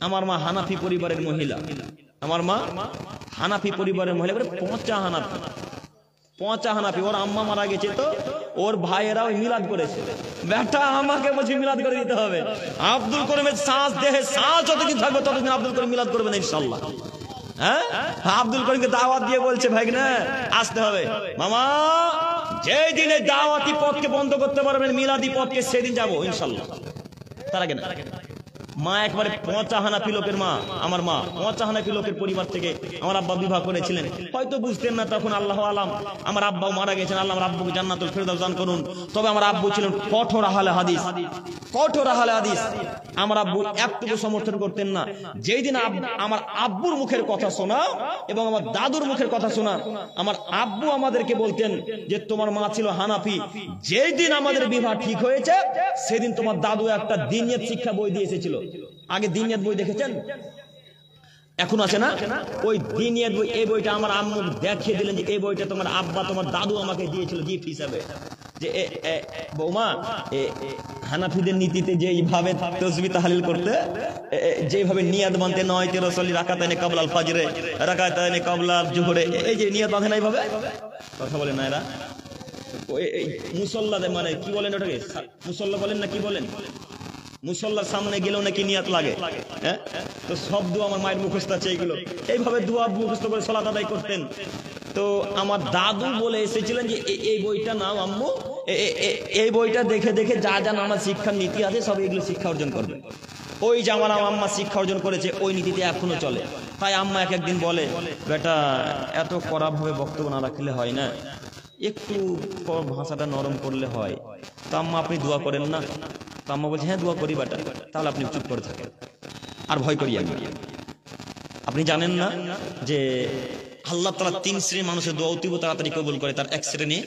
আমার মা হানাফি পরিবারের মহিলা, আমার মা হানাফি পরিবারের মহিলা, পচা হানাফি, পচা হানাফি। ওর আম্মা মারা গেছে তো ওর ভাইয়েরা ওই মিলাদ করেছে। বেটা আমাকে বলছে মিলাদ করে দিতে হবে। আব্দুল করিমের শ্বাস, দেহে শ্বাস যতদিন থাকবে ততদিন আব্দুল করিম মিলাদ করবেন ইনশাল্লাহ। হ্যাঁ, আব্দুল করিমকে দাওয়াত দিয়ে বলছে ভাই না আসতে হবে। মামা যেই দিনে দাওয়াতি পথকে বন্ধ করতে পারবেন মিলাদি পথকে সেদিন যাবো ইনশাল্লাহ। তার আগে না। মা একবারে পচা হানাফি লোকের মা, আমার মা পচা হানাফি লোকের পরিবার থেকে আমার আব্বা বিবাহ করেছিলেন। হয়তো বুঝতেন না তখন, আল্লাহ আলাম। আমার আব্বাও মারা গেছেন, আল্লাহ আমার আব্বুকে জান্নাতুল ফেরদাউস দান করুন। তবে আমার আব্বু ছিলেন কঠোর আহলে হাদিস, কঠোর আহলে হাদিস। আমার আব্বু একটুকু সমর্থন করতেন না। যেই দিন আমার আব্বুর মুখের কথা শোনা এবং আমার দাদুর মুখের কথা শোনা, আমার আব্বু আমাদেরকে বলতেন যে তোমার মা ছিল হানাফি, যেই দিন আমাদের বিবাহ ঠিক হয়েছে সেদিন তোমার দাদু একটা দিনিয়াত শিক্ষা বই দিয়ে এসেছিল। আগে দিনিয়াত বই দেখেছেন? এখন আছে না ওই দিনিয়াত বই। এই বইটা আমার আম্মু দেখিয়ে দিলেন যে এই বইটা তোমার আব্বা তোমার দাদু আমাকে দিয়েছিল গিফট হিসাবে। যে বৌমা হানাফিদের নীতিতে যেইভাবে তাসবিহ তাহলিল করতে, যেভাবে নিয়াত বানতে নয়তে রসলি রাকাতাইনে ক্বাবলা আল ফাজরে, রাকাতাইনে ক্বাবলা জোহরে, এই যে নিয়াত বাঁধে না এইভাবে, কথা বলে না এরা। মুসল্লাদের মানে কি বলেন ওটাকে, মুসল্লা বলেন না কি বলেন? মুসল্লার সামনে গেলেও নাকি নিয়াত লাগে। হ্যাঁ, তো সব দোয়া আমার মায়ের মুখস্থ আছে এইগুলো। এইভাবে দোয়া মুখস্থ করে সালাত আদায় করতেন। তো আমার দাদু বলে এসেছিলেন যে এই বইটা নাও আম্মু, এই বইটা দেখে দেখে যা যা নানা শিক্ষার নীতি আছে সব এগুলো শিক্ষা অর্জন করবে। ওই যে আমার আম্মা শিক্ষা অর্জন করেছে ওই নীতিতে এখনো চলে। তাই আম্মা এক একদিন বলে, বেটা এত কড়া ভাবে বক্তব্য না রাখলে হয় না, একটু ভাষাটা নরম করলে হয়। তো আম্মা আপনি দোয়া করেন না? তো আম্মা বলছে হ্যাঁ দোয়া করি বেটা। তাহলে আপনি চুপ করে থাকেন আর ভয় করি আমি। আপনি জানেন না যে আল্লাহ তাআলা 3 শ্রেণীর মানুষের দোয়া অতি তাড়াতাড়ি কবুল করে, তার এক শ্রেণী